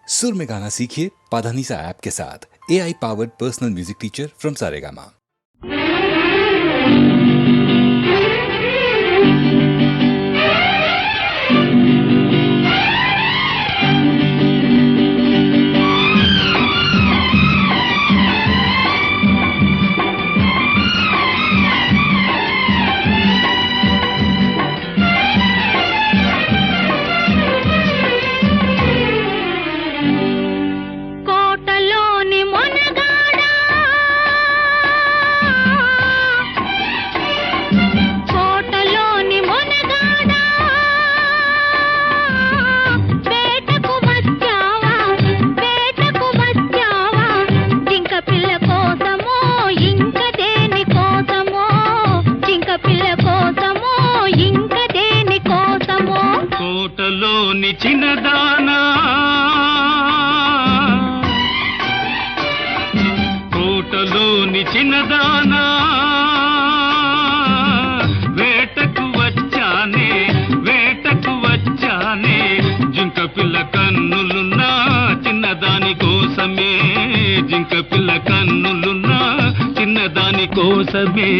सुर में गाना सीखिए पाधानीसा ऐप के साथ। AI powered personal music teacher from Saregama. చిన్నదానా కోటలోని చిన్నదానా వేటకు వచ్చానే జింక పిల్ల కన్నులున్నా చిన్నదాని కోసమే జింక పిల్ల కన్నులున్నా చిన్నదాని కోసమే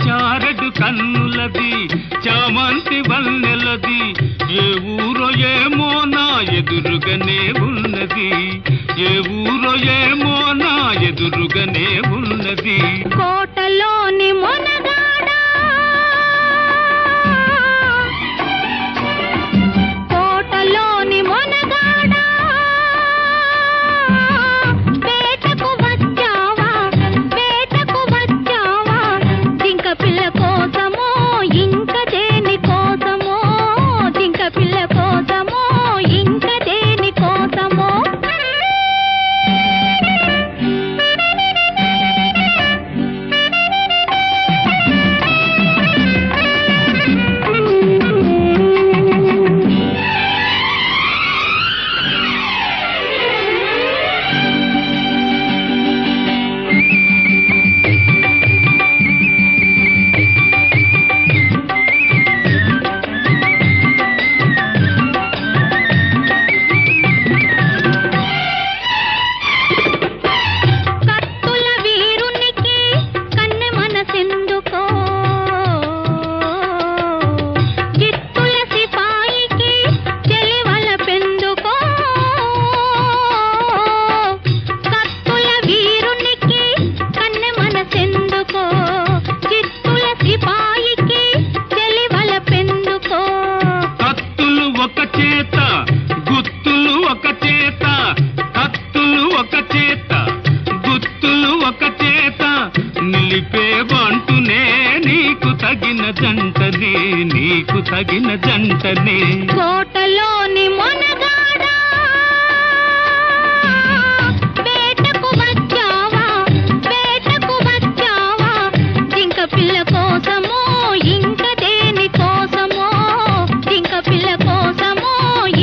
చారడు కన్నులది చామంతి వన్నెలది ఏ ఊరో ఏమో నా ఎదురుగానే ఉన్నది ఏ ఊరో ఏమో నా ఎదురుగానే ఉన్నది కోటలోని మొనగాడా కోటలోని మొనగాడా వేటకు వచ్చావా జింక పిల్ల కోసమో ఇంక దేని కోసమో జింక పిల్ల కోసమో ఇంక దేని కోసమో నీకు తగిన జంటనే కోటలోని మొనగాడా వేటకు వచ్చావా జింక పిల్ల కోసమో ఇంక దేని కోసమో జింక పిల్ల కోసమో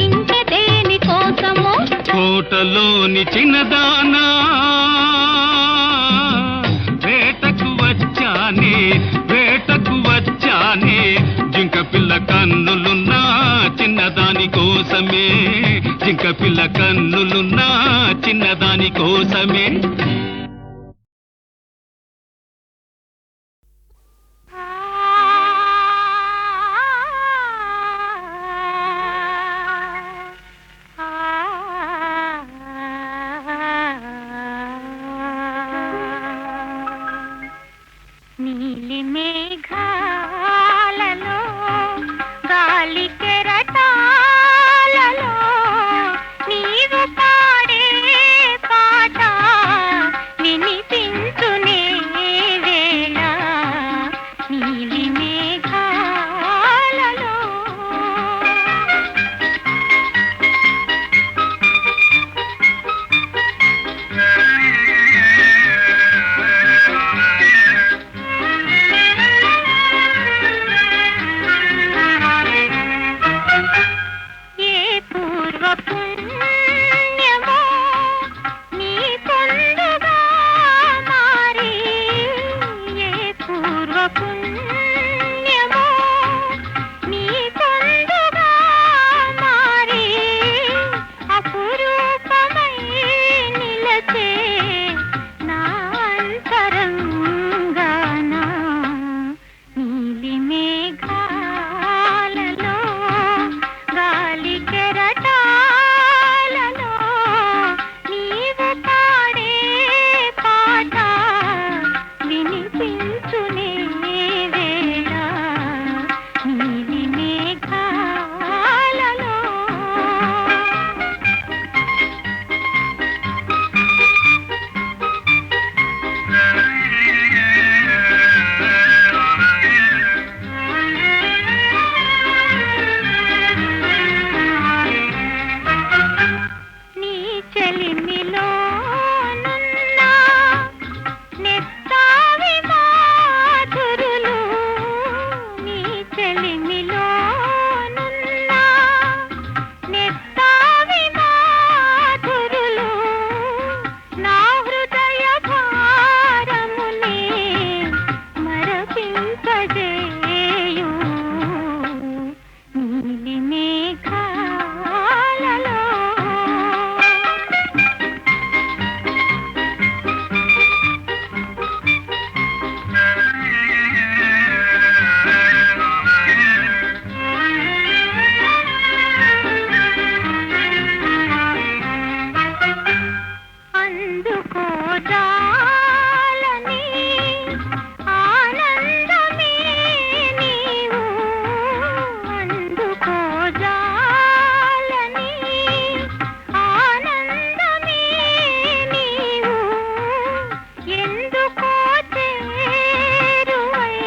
ఇంక దేని కోసమో కోటలోని చిన్నదానా వేటకు వచ్చానే జింక పిల్ల కన్నులున్నా చిన్నదాని కోసమే జింక పిల్ల కన్నులున్నా చిన్నదాని కోసమే నీలి మేఘాలలో గాలి కెరటాలలో నీవు పాడే పాట వినిపించునే వేళ నీలి మేఘాలలో పుణ్యమో నీ పొందుగా మారి ఏ పూర్వ పుణ్యమో నీ పొందుగా మారి అపురూపమై నిలచే నా అంతరంగాన నీలి మేఘాలలో గాలి కెరటాలలో నీవు పాడే పాట వినిపించునే వేళ నీలి మేఘాలలో నీ చెలిమిలో నున్నా నెత్తావి మాధురులు నీ చెలిమిలో నున్నా నెత్తావి మాధురులు నా హృదయ భారమునే మరపింపజేయు నీలి మేఘాలలో అందుకోదాలని ఆనందమే నీవు అందుకోదాలని ఆనందమే నీవు ఎందుకో చేరువై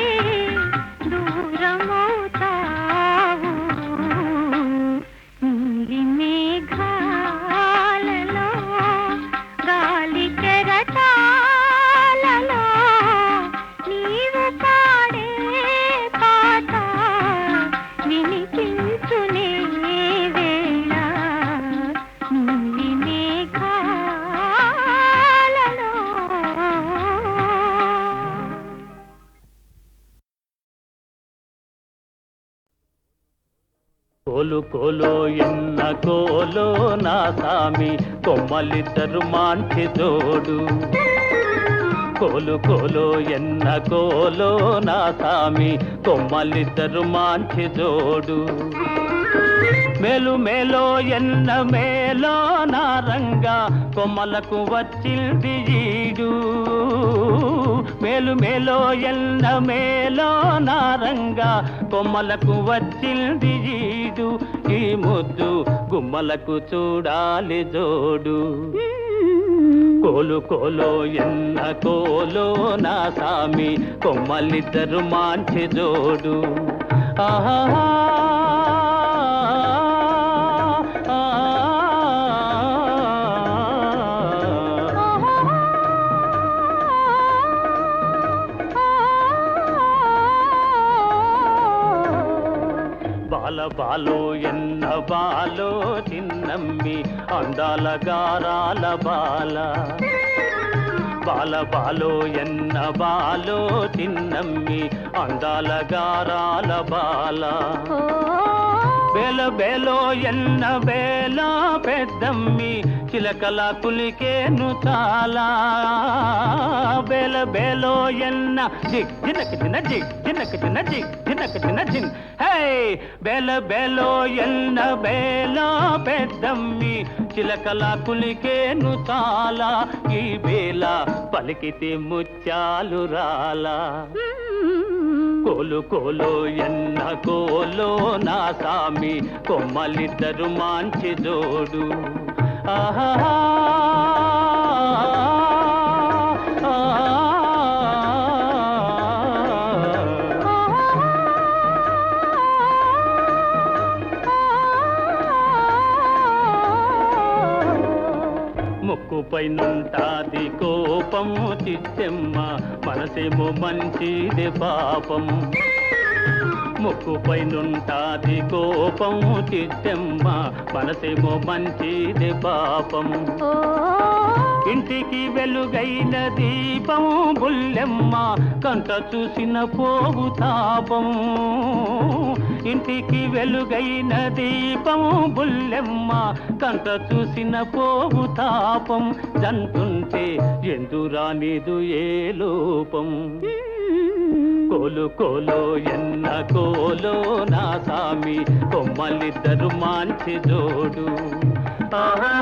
దూరమవుతావు నీలి మేఘాలలో గాలి కెరటాలలో నీవు పాడే పాట వినిపించునే వేళ నీలి మేఘాలలో కోలు కోలో ఎన్న కోలో నా సామి కొమ్మలిద్దరు మాంచి జోడు కోలు కోలో ఎన్న కోలో నా సామి కొమ్మలిద్దరు మాంచి జోడు మేలు మేలో ఎన్న మేలో నా రంగా కొమ్మలకు వచ్చింది ఈడు మేలు మేలో ఎన్న మేలో నా రంగా కొమ్మలకు వచ్చింది ఈడు ఈ ముద్దు గుమ్మలకు చూడాలి జోడు కోలు కోలో ఎన్న కోలో నా సామి కొమ్మలిద్దరు మాంచి జోడు ఆహా బాల బాలో ఎన్న బాలో చిన్నమ్మి అందాల గారాల బాల బాల బాలో ఎన్న బాలో చిన్నమ్మి అందాల గారాల బాల బేల బేలో ఎన్న బేల పెద్దమ్మి చిలకల కులికేను చాలా బేల బేలో ఎన్న జిగ్ జినక జిన జిగ్ జినక జిన జిగ్ జినక జిన జిన్ హే బేల బేలో ఎన్న బేల పెద్దమ్మి చిలకల కులికేను చాలా ఈ బేల పలికితే ముత్యాలు రాలా కోలు కోలో ఎన్న కోలో నా సామి కొమ్మలిద్దరు మంచి జోడు ఆహా ముక్కుపైనుంటాది కోపము చిత్తెమ్మ మనసేమో మంచిది పాపం ముక్కుపైనుంటాది కోపము చిత్తెమ్మ మనసేమో మంచిది పాపం ఇంటికి వెలుగైన దీపం బుల్లెమ్మ కంట చూసిన పోవు తాపం ఇంటికి వెలుగైన దీపం బుల్లెమ్మ కంట చూసిన పోవు తాపం జంటుంటే ఎందురానిదు ఏ లోపం కోలు కోలో ఎన్న కోలో నా సామి కొమ్మలిద్దరు మంచి జోడు ఆహా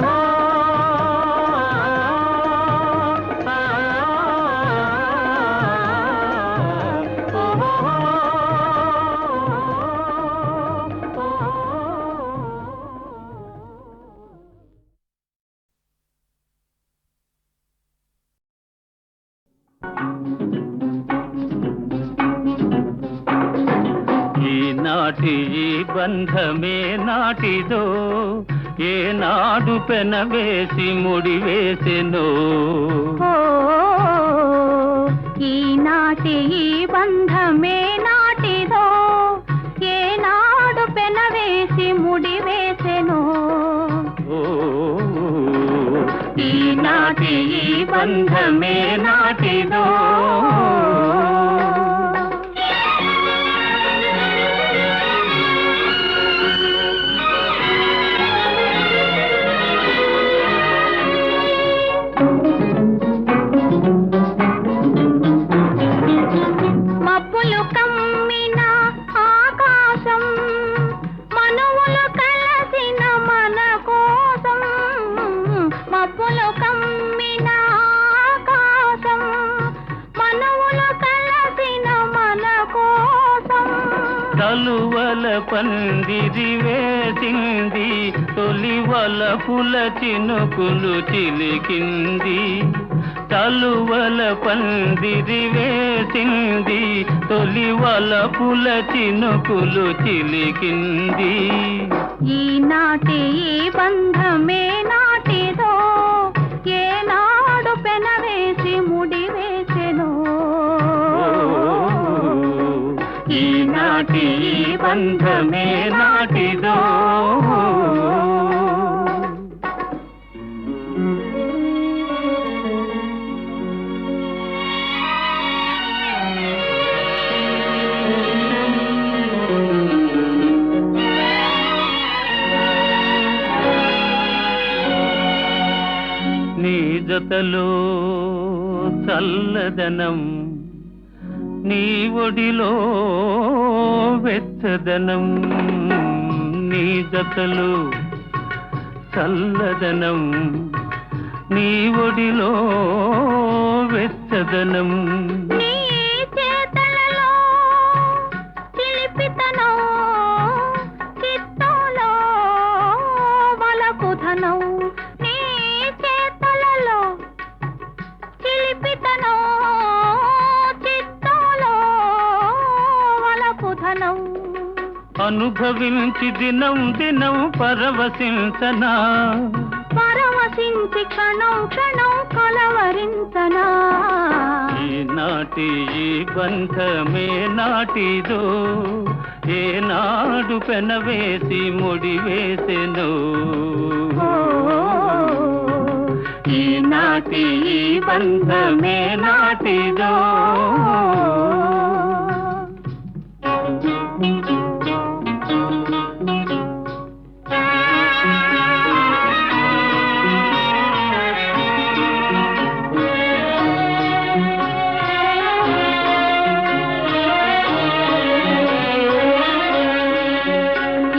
ఈనాటి ఈ బంధమే నాటిదో ఏనాడు పెనవేసి ముడివేసెనో ఈనాటి ఈ బంధమే నాటిదో ఏనాడు పెనవేసి ముడివేసెనో ఈనాటి ఈ బంధమే నాటిదో మబ్బులు కమ్మిన ఆకాశం మనువులు కలసిన మన కోసం మబ్బులు కమ్మిన ఆకాశం మనువులు కలసిన మన కోసం తలువల పందిరి వేసింది తొలివల పుల చినుకులు చిలికింది తలువల పందిరి వేసింది తొలివల పుల చినుకులు చిలికింది ఈనాటి ఈ బంధమే నాటిదో ఏనాడు పెనవేసి ముడివేసెనో ఈనాటి ఈ బంధమే నాటిదో నీ జతలో చల్లదనం నీ ఒడిలో వెచ్చదనం నీ జతలో చల్లదనం నీ ఒడిలో వెచ్చదనం నీ చేతలలో చిలిపితనం చిత్తంలో వలపుధనం నీ చేతలలో చిలిపితనం చిత్తంలో వలపుధనం అనుభవించి దినం దినం పరవశించనా పరవశించి క్షణం క్షణం కలవరించనా ఈనాటి ఈ బంధమే నాటిదో ఏనాడు పెనవేసి ముడివేసెనో ఈనాటి ఈ బంధమే నాటిదో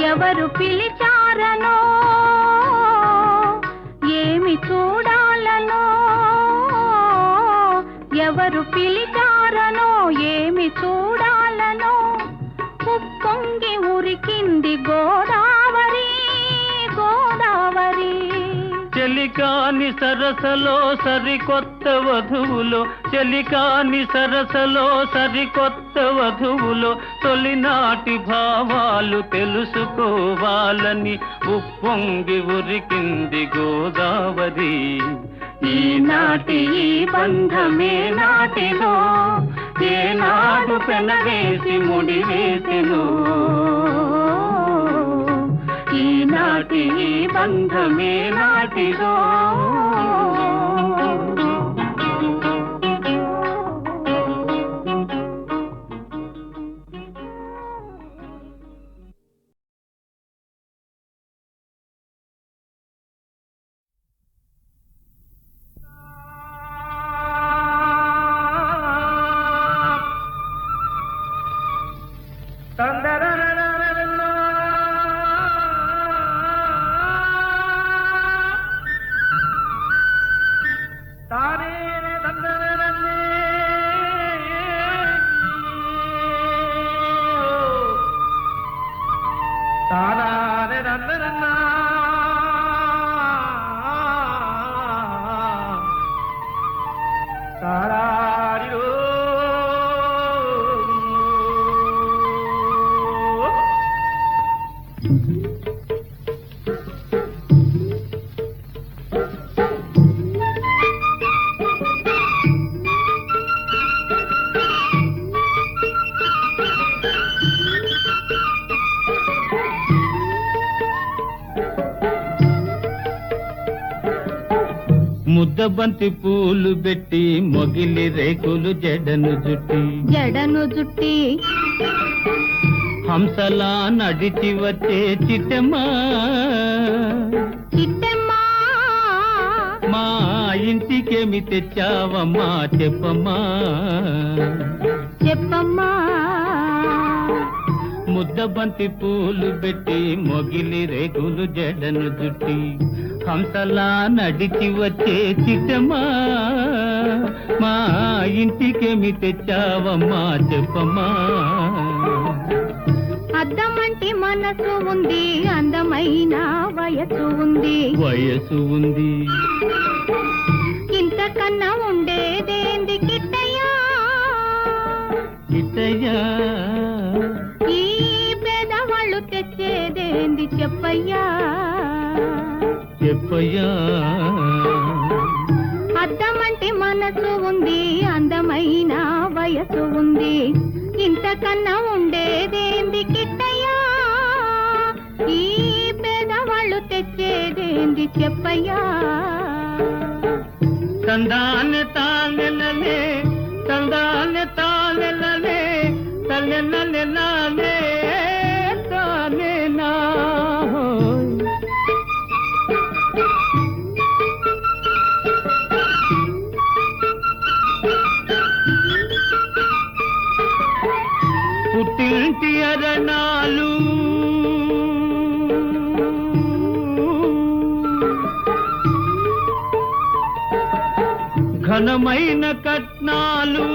ఎవరు పిలిచారనో ఏమి చూడాలనో ఎవరు పిలి పిలిచారనో ఏమి చూడాలనో ఉప్పొంగి ఉరికింది గోదావరి గోదావరి. చెలికాని సరసలో సరికొత్త వధువులో, చెలికాని సరసలో సరికొత్త వధువులో తొలినాటి భావాలు తెలుసుకోవాలని ఉప్పొంగి ఉరికింది గోదావరి. ఈనాటి ఈ బంధమే నాటిలో ఏనాడు పెనవేసి ముడివేసెను. ఈనాటి ఈ బంధమే నాటిదో. ముద్దబంతి పూలు పెట్టి మొగిలి రేకులు జడను జుట్టి హంసలా నడిచి వచ్చే చిట్టమ్మా మా ఇంటికేమి తెచ్చావమ్మా చెప్పమ్మా ముద్దబంతి పూలు పెట్టి మొగిలి రేకులు జడను జుట్టి హంసలా నడిచి వచ్చే చిట్టమ్మా మా ఇంటికేమి తెచ్చావమ్మా చెప్పమ్మా. అద్దమంటి మనసు ఉంది అందమైన వయసు ఉంది ఇంతకన్నా ఉండేదేంది కిట్టయ్యా ఈ పేదవాళ్ళు తెచ్చేదేంది చెప్పయ్యా అద్దమంటి మనసు ఉంది అందమైన వయసు ఉంది ఇంతకన్నా ఉండేదేంది కిట్టయ్యా ఈ పేదవాళ్ళు తెచ్చేదేంది చెప్పయ్యా. తందాన్ని తానెలలే తందాన్ని తానెలలే తల్లెనలే తానేనా పుట్టింటి అరణాలు ఘనమైన కట్నాలు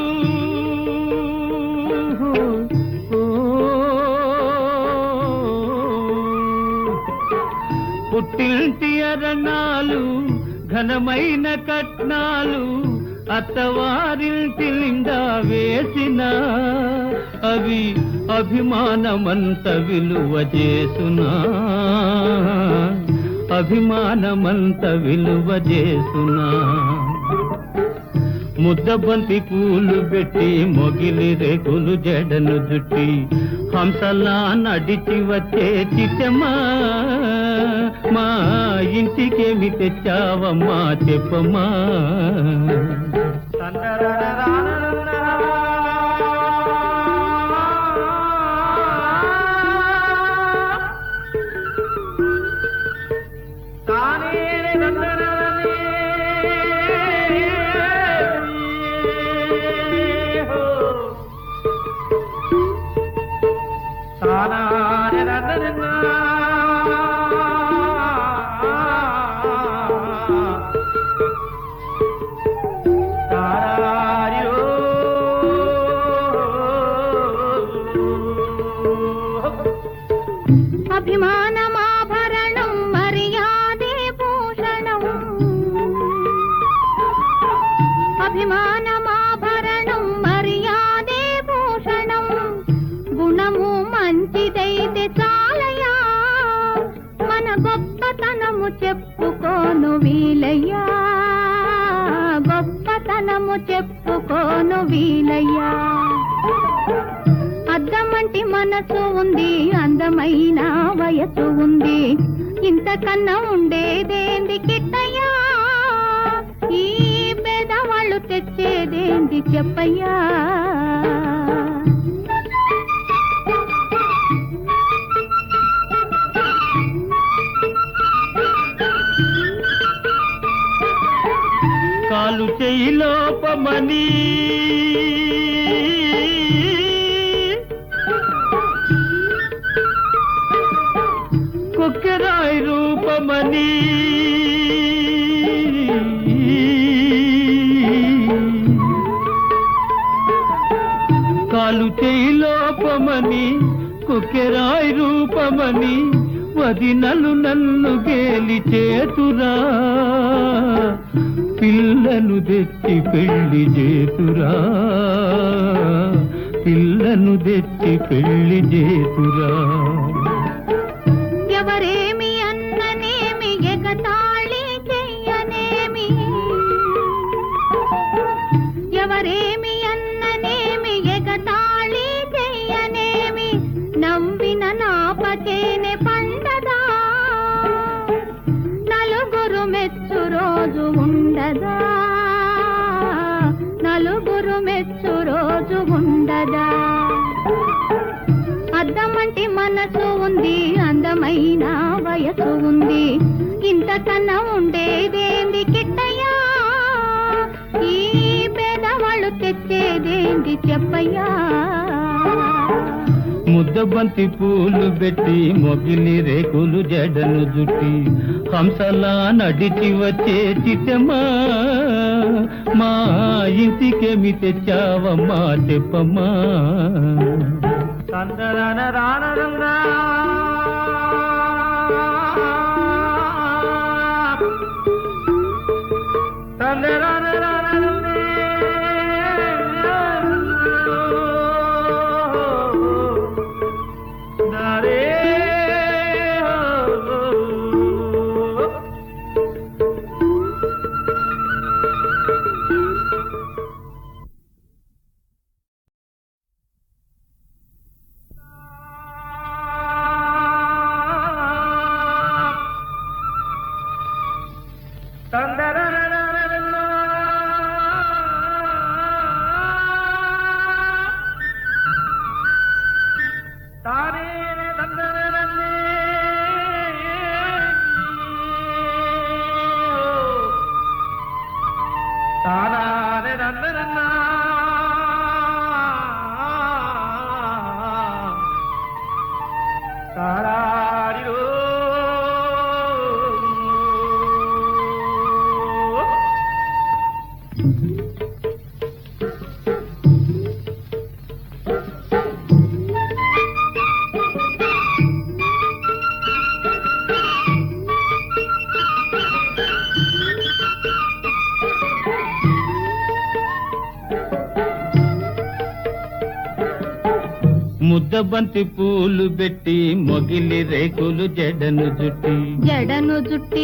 పుట్టింటి అరణాలు ఘనమైన కట్నాలు అత్తవారింటి నిండా వేసిన అవి అభిమానమంత విలువ చేసునా అభిమానమంత విలువ చేసునా. ముద్దబంతి పూలు పెట్టి మొగిలి రేకులు జడను జుట్టి హంసలా నడిచి వచ్చే చిట్టమ్మా మా ఇంటికేమి తెచ్చావమ్మా చెప్పమ్మా. తారారియో అభిమానమాభరణం మర్యాదే భూషణం అభిమానమాభరణం మర్యాదే భూషణం గుణము మంచిదైతే చాలయా మన గొప్పతనము చెప్పుకోను వీలయ్యా గొప్పతనము చెప్పుకోను వీలయ్యా అద్దమంటి మనసు ఉంది అందమైన వయసు ఉంది ఇంతకన్నా ఉండేదేంది కిట్టయ్యా ఈ పేదవాళ్ళు తెచ్చేదేంది చెప్పయ్యా కాలు చేయి లోపమని కొక్కెరాయి రూపమని కాలు చేయి లోపమని కొక్కెరాయి రూపమని వదినలు నన్ను గేలి చేతురా పిల్లను తెచ్చి పెళ్లి చేతురా పిల్లను తెచ్చి పెళ్లి చేతురా ఎవరేమి అన్ననేమి ఎగతాళి చెయ్యనేమి ఎవరేమి అన్ననేమి ఎగతాళి చెయ్యనేమి నవ్విన నాపచేనే పండదా నలుగురు మెచ్చు రోజు ఉండదా నలుగురు మెచ్చు రోజు ఉండదా అద్దమంటి మనసు ఉంది అందమైన వయసు ఉంది ఇంతకన్నా ఉండేదేంది కిట్టయ్యా ఈ పేదవాళ్ళు తెచ్చేదేంది చెప్పయ్యా ముద్దబంతి పూలు పెట్టి మొగిలి రేకులు జడను జుట్టి హంసలా నడిచి వచ్చే చిట్టమ్మా మా ఇంటికేమి తెచ్చావమ్మా చెప్పమ్మా ముద్దబంతి పూలు పెట్టి మొగిలి రేకులు జడను జుట్టి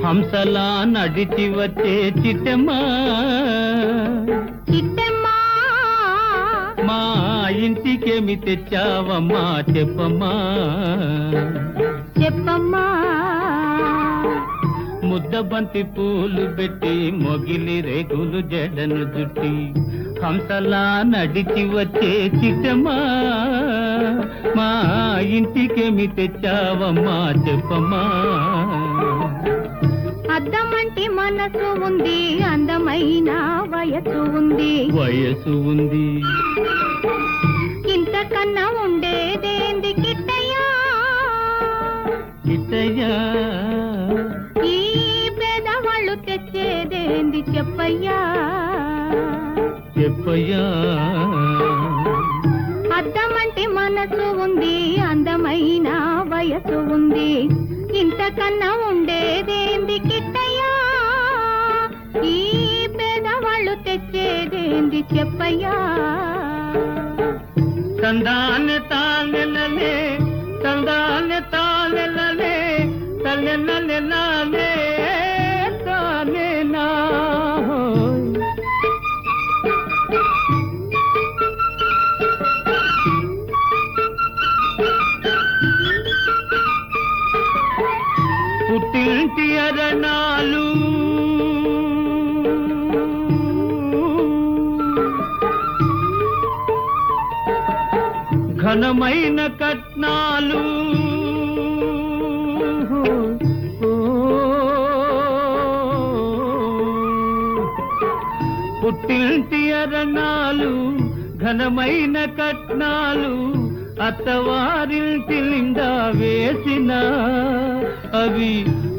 హంసలా నడిచి వచ్చే చిట్టమ్మా మా ఇంటికేమి తెచ్చావమ్మా చెప్పమ్మా ముద్దబంతి పూలు పెట్టి మొగిలి రేకులు జడను జుట్టి హంసలా నడిచి వచ్చే చిట్టమ్మా మా ఇంటికేమి తెచ్చావమ్మా చెప్పమ్మా అద్దమంటి మనసు ఉంది అందమైన వయసు ఉంది ఇంతకన్నా ఉండేదేంది కిట్టయ్యా ఈ పేదవాళ్ళు తెచ్చేదేంది చెప్పయ్యా అద్దమంటి మన మనసు ఉంది అందమైన వయసు ఉంది ఇంతకన్నా ఉండేదేంది కిట్టయ్యా ఈ పేదవాళ్ళు తెచ్చేదేంది చెప్పయ్యా తందాన్ని తానెలలే తందాన్ని తానెలలే తల్లెలలే తానేనా పుట్టింటి అరణాలు ఘనమైన కట్నాలు పుట్టింటి అరణాలు ఘనమైన కట్నాలు అత్తవారింటి నిండా వేసిన అవి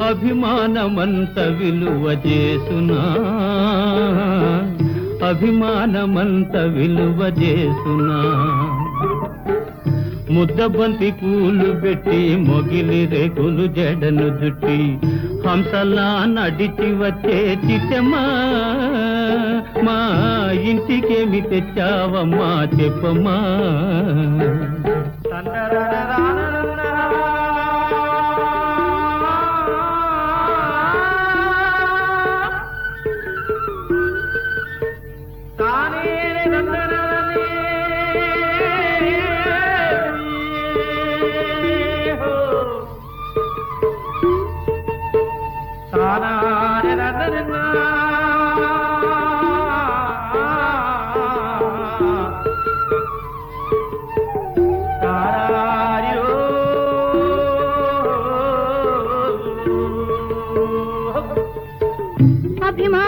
అభిమానమంత విలువ చేసునా అభిమానమంత విలువ చేసునా ముద్దబంతి పూలు పెట్టి మొగిలి రేకులు జడను జుట్టి హంసలా నడిచి వచ్చే చిట్టమ్మా మా ఇంటికేమి తెచ్చావమ్మా చెప్పమ్మా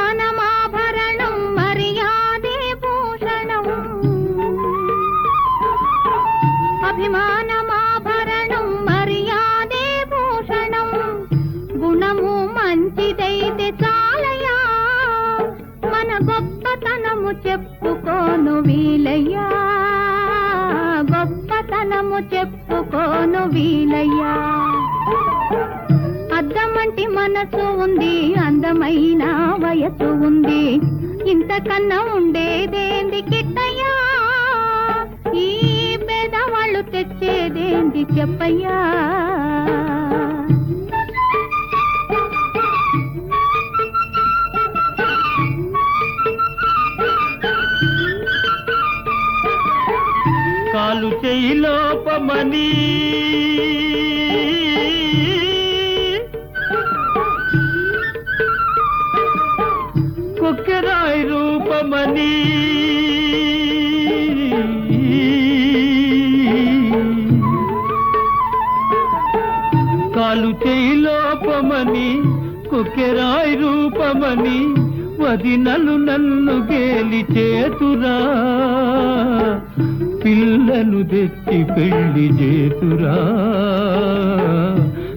అభిమానమాభరణం మర్యాదే భూషణం అభిమానమాభరణం మర్యాదే భూషణం గుణము మంచిదైతే చాలయ్యా మన గొప్పతనము చెప్పుకోను వీలయ్యా గొప్పతనము చెప్పుకోను వీలయ్యా అద్దమంటి మనసు ఉంది అందమైన వయసు ఉంది ఇంతకన్నా ఉండేదేంది కిట్టయ్యా ఈ పేదవాళ్ళు తెచ్చేదేంది చెప్పయ్యా కాలు చేయి లోపమని కొక్కెరాయి రూపమని కాలు చేయి లోపమని కొక్కెరాయి రూపమని వదినలు నన్ను గేలి చేతురా పిల్లను తెచ్చి పెళ్లి చేతురా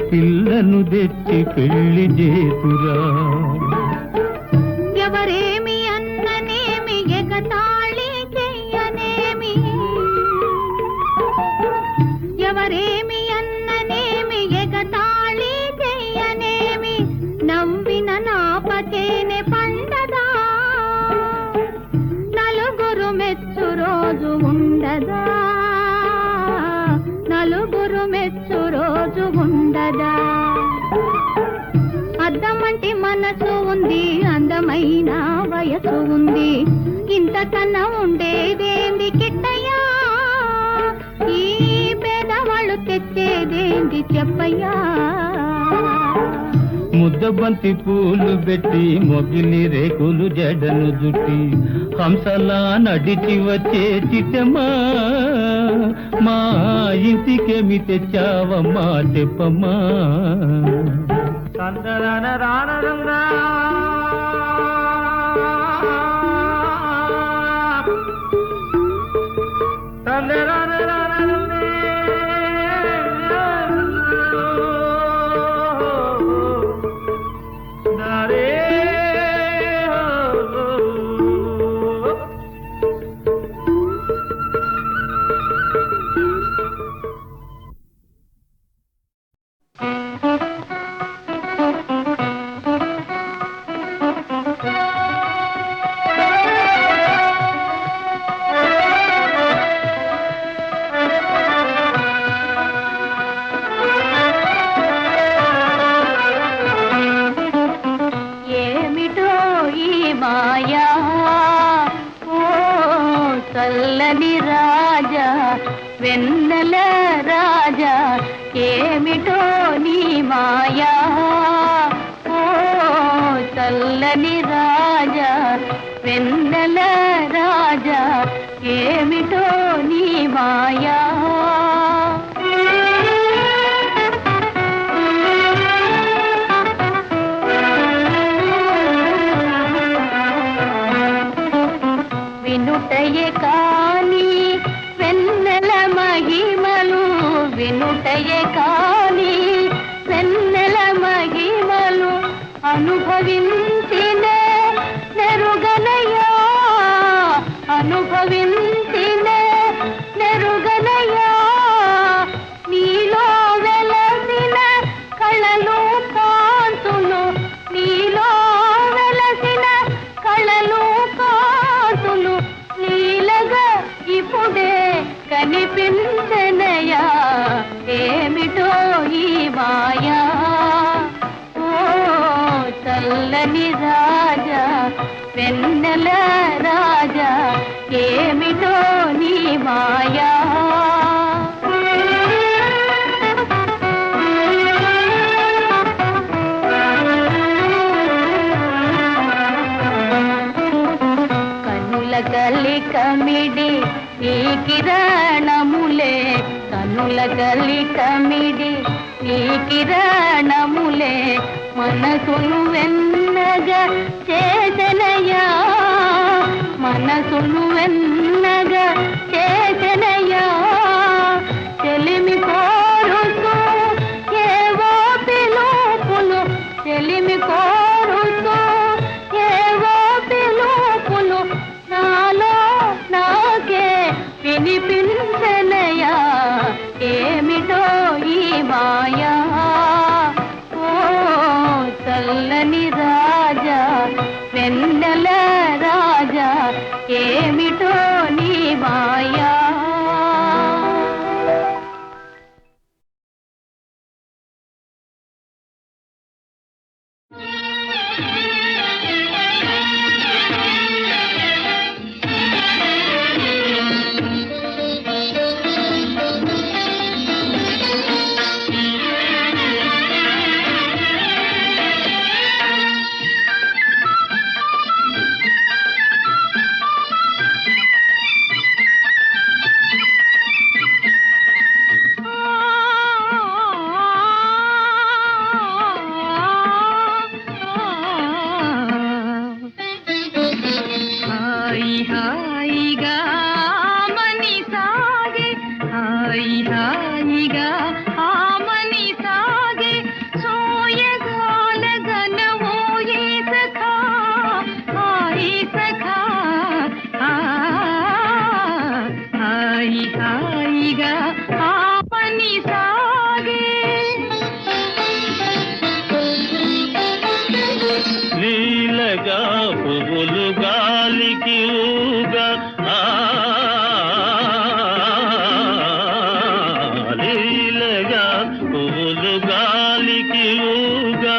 పిల్లను తెచ్చి పెళ్లి చేతురా ఎవరేమి అన్ననేమి ఎగతాళి చెయ్యనేమి ఎవరేమి అన్ననేమి ఎగతాళి చెయ్యనేమి నవ్విన నాపచేనే పండదా నలుగురు మెచ్చు రోజు ఉండదా నలుగురు మెచ్చు రోజు ఉండదా అద్దమంటి మనసు ఉంది అందమైన వయసు ఉంది ఇంతకన్నా ఉండేదేంది కిట్టయ్యా ఈ పేదవాళ్ళు తెచ్చేదేంది చెప్పయ్యా ముద్దబంతి పూలు పెట్టి మొగిలి రేకులు జడను జుట్టి హంసలా నడిచి వచ్చే చిట్టమ్మా మా ఇంటికేమి తెచ్చావమ్మా చెప్పమ్మా వెన్నెల రాజా ఏమిటో నీ మాయా ఓ చల్లని రాజా వెన్నెల రాజా ఏమిటో నీ మాయా వినుటయే కాని వెన్నెల మహిమలు వినుటయే కాని వెన్నెల మహిమలు అనుభవించినే నెరుగనయ్యా అనుభవించినే నెరుగనయ్యా నీలో వెలసిన కళలు కాంతులు నీలో వెలసిన కళలు కాంతులు నీలగా ఇప్పుడే కనిపించనయా ఏమిటో ఈ మాయా ఓ చల్లని రాజా వెన్నెల రాజా ఏమిటో నీ మాయా కనుల గలి కమిడి ఈ కిరణములే కనుల గలి కమిడి ఈ కిరణములే మనసును వెన్నగా చేసనయా మనసును వెన్నగా చేసనయా చెలిమి కోరుతూ ఏవో పిలుపులు చెలిమి కోరుతూ ఏవో పిలుపులు నాలో నాకే వినిపించనయా ఏమిటో ఈ మాయా ఓ చల్లని రాజా వెన్నెల రాజా ఏమిటో నీ మాయా లీలగా పువ్వులు గాలికి ఊగా లీలగా పువ్వులు గాలికి ఊగా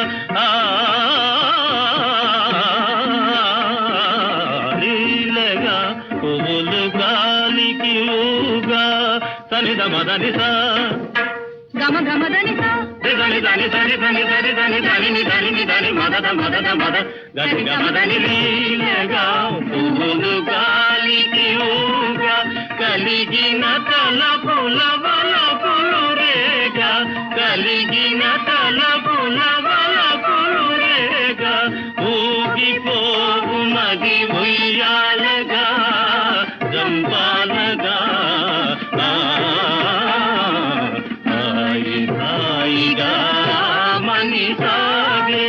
లీలగా పువ్వులు గాలికి ఊగా సనిద మదనిసా గమ గమదనిస దని దని దని దని దని దని దని దని దని మదద మదద మద గని గమదని లీలగా పువ్వులు గాలికి ఊగా కలిగిన తలపుల వలపులు రేగా కలిగిన తలపుల వలపులు రేగా ఊగిపోవు నది ఉయ్యాలగా జంపాలగా హాయిగా మని సాగే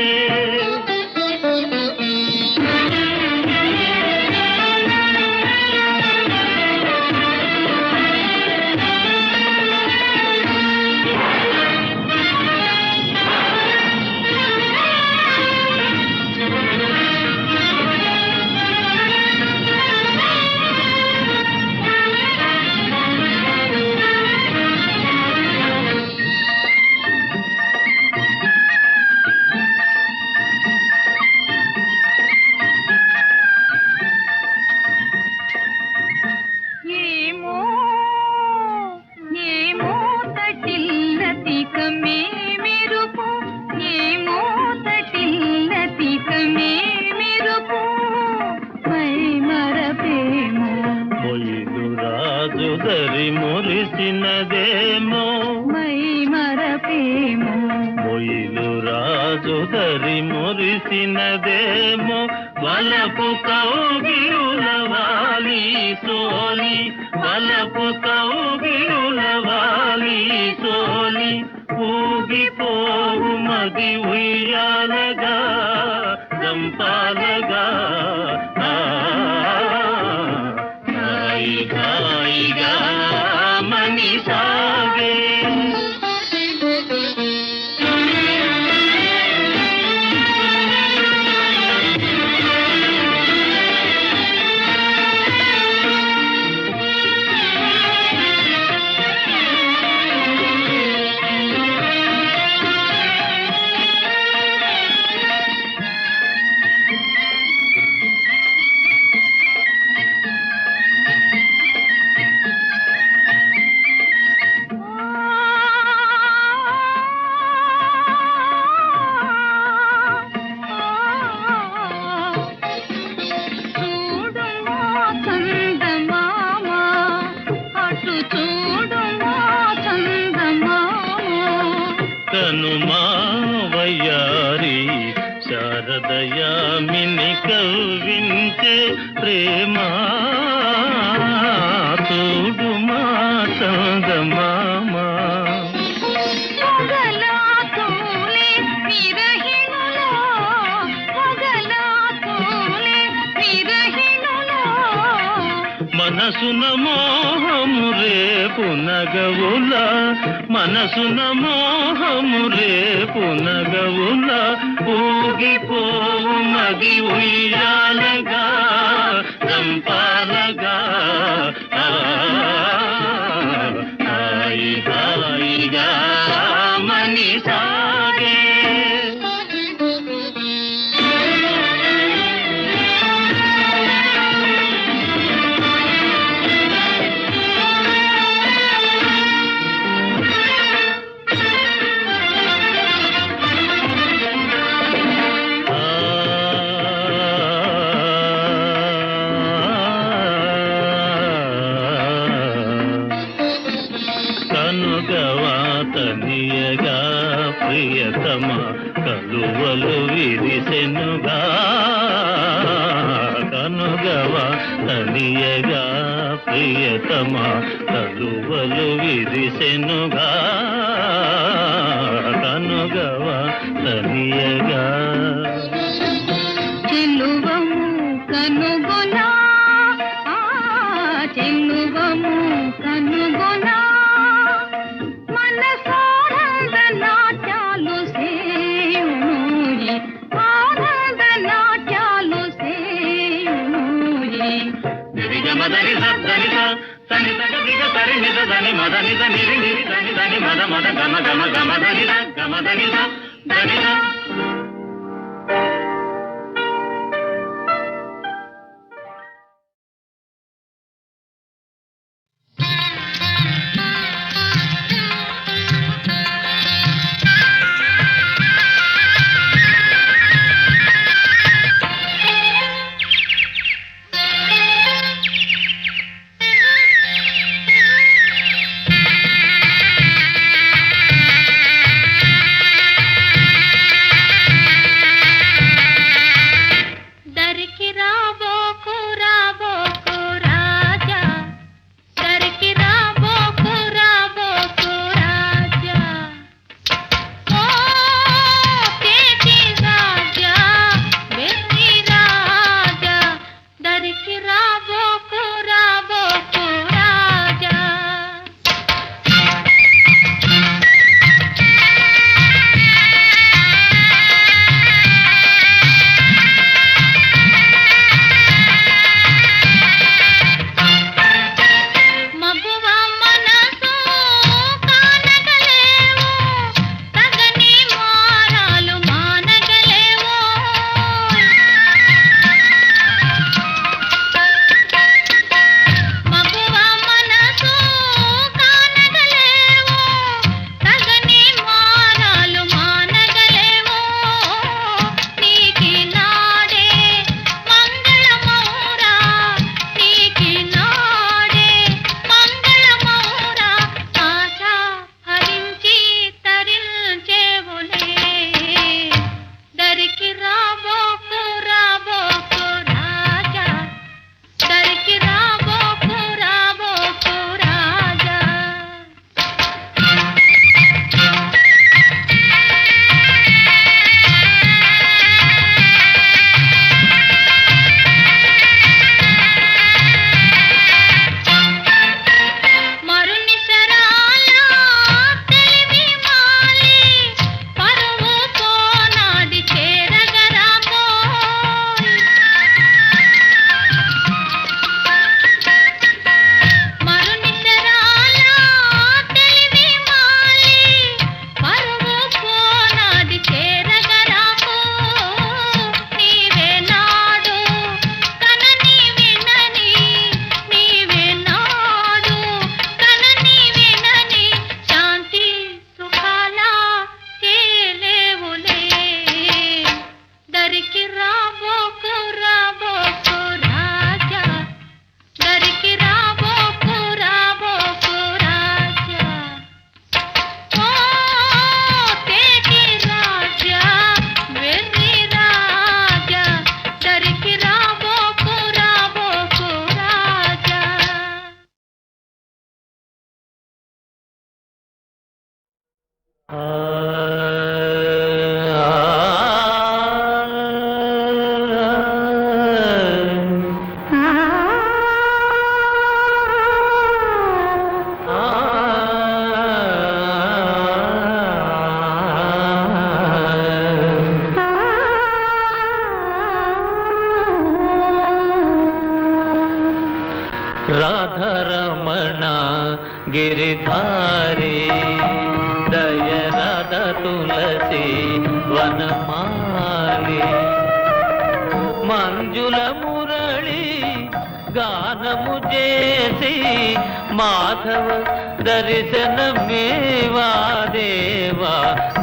రాజు దరి మురిసినదేమో మై మరపేమో మొయిలు రాజు దరి మురిసినదేమో వలపు కౌగిరులవాలి సోలి వలపు కౌగిరులవాలి సోలి ఊగిపోవు మది ఉయ్యాలగా దంపాలగా హాయిగా మని సాగే వయ్యారి శారదయామిని కవ్వించే ప్రేమ చూడు మా చందమామ మనసున మోహము రేపు నగవుల మనసున మోహము రేపు నగవుల ఊగిపోవు మది ఉయ్యాలగా దంపాలగా హాయిగా మని సాగే కనుగవాతనియగా ప్రియతమ కలువలు విరిసెనుగా కనుగవాతనియగా ప్రియతమ కలువలు విరిసెనుగా కనుగవాతనియగా చెల్లువము కనుగొనా చెల్లువము కనుగొనా మనసానంద నాట్యాలు సేయునూయి ఆనంద నాట్యాలు సేయునూయి నిరిగమదని సని సని సగదిగ సరి నిద దని మద నిద నిరి నిరి దని దని మద మద గమ గమ గమ దని గమ దని దని రాధరమణ గిరిధారి దయరథ తులసి వనమాలి మంజుల మురళి గానము చేసి మాధవ దర్శనమేవా దేవా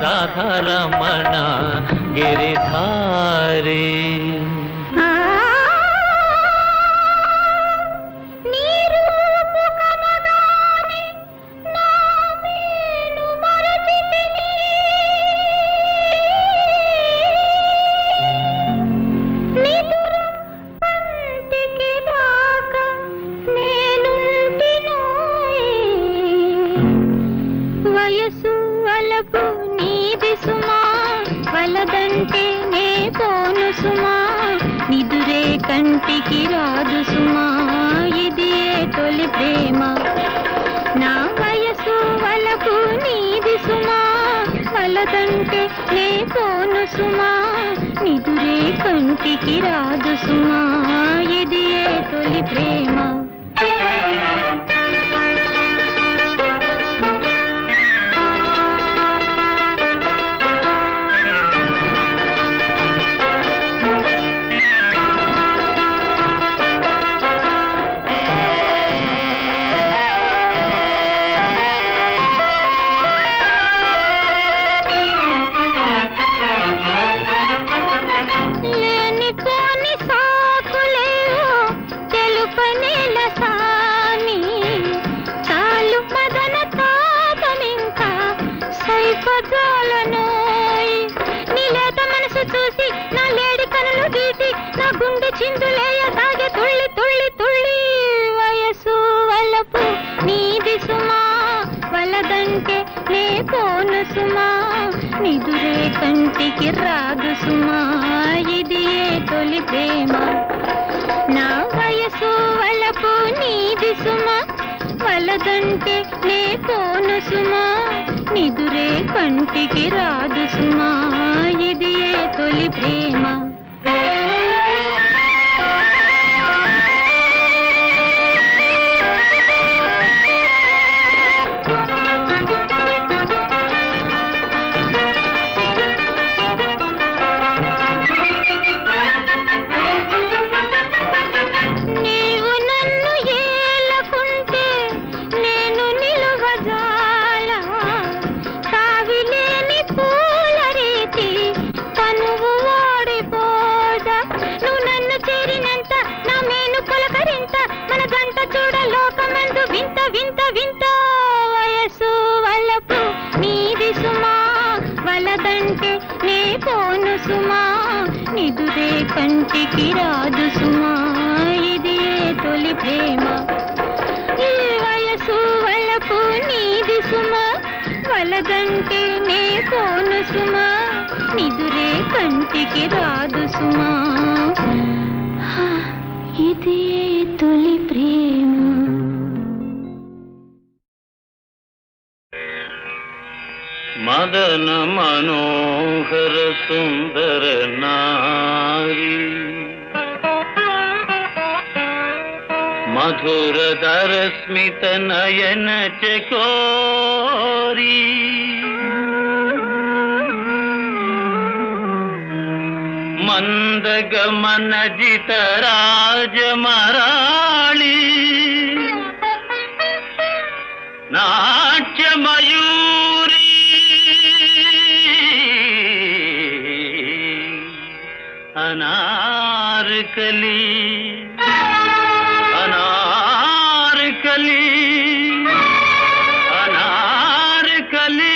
రాధరమణ గిరిధారి వయసు వలపు నీది సుమా వలదంటే నే పోను సుమా నిదురే కంటికి రాదు సుమా ఇది తొలి ప్రేమ నా వయసు వలపు నీది సుమా వలదంటే నే పోను సుమా నిదురే కంటికి రాదు సుమా ఇది తొలి ప్రేమ నీలేత మనసు చూసి నా లేడి కనులు గీటి నా గుండె చిందులేయ తాగే తుళ్ళి తుళ్ళి తుళ్ళి వయసు వలపు నీది సుమా వలదంటే నే పోను సుమా నిదురే కంటికి రాదు సుమా ఇది తొలి ప్రేమ నా వయసు వలపు నీది సుమా వలదంటే నే పోను సుమా నిదురే కంటికి రాదు సుమా ఇది తొలి ప్రేమ వింత వింత వింత వయసు వలపు నీది సుమా వలదంటే నే పోను సుమా నిదురే కంటికి రాదు సుమా ఇది తొలి ప్రేమ ఈ వయసు వలపు నీది సుమా వలదంటే నే పోను సుమా నిదురే కంటికి రాదు సుమా ఇది తొలి ప్రేమ మదన మనోహర సుందర నారి మధుర దర స్మిత నయన చకోరి మందగమన జిత రాజమరాళి నాట్యమయూరి అనార్కలి అనార్కలి అనార్కలి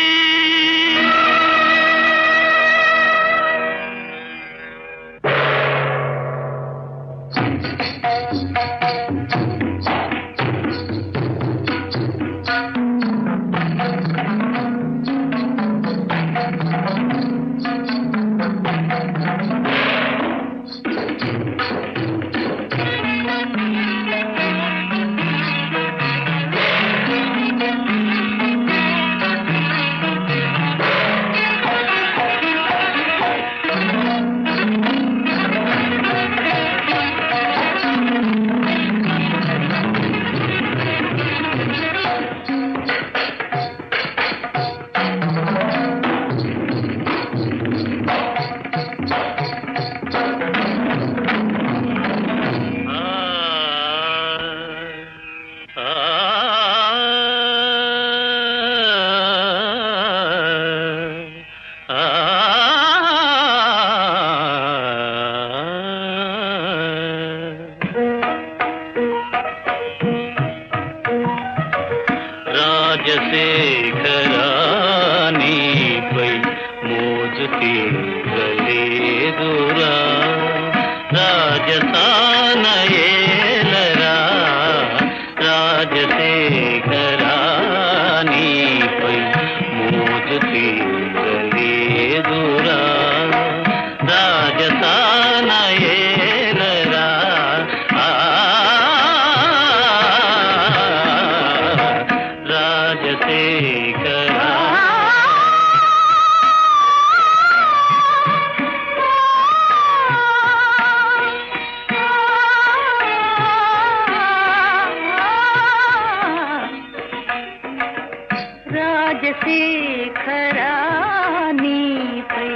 రాజశేఖరా నీపై మోజు తీరలేదురా రాజసాన ఏలరా రాజశేఖరా నీపై మోజు తీరలేదురా రాజసాన ఏలరా రాజశేఖరా రాజశేఖరా నీపై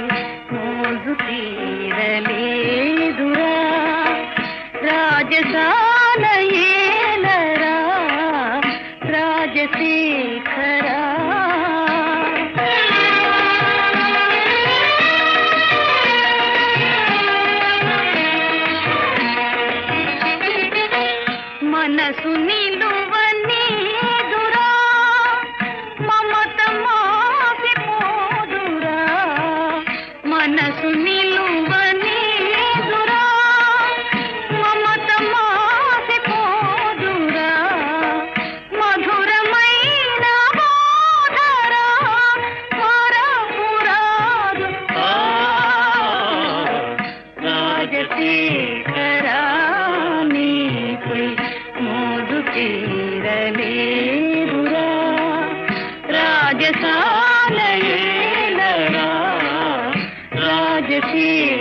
మోజు తీరలేదురా రాజసాన ఏలరా రాజశేఖరా మనసు నిలువనీదురా మమత మాసిపోదురా మనసు నిలువనీదురా మమత మాసిపోదురా మధురమైన బోధరా మరపురాదు రాజశేఖరా నీపై మోజు తీరలేదురా రాజసాల ఏలరా రాజశేఖరా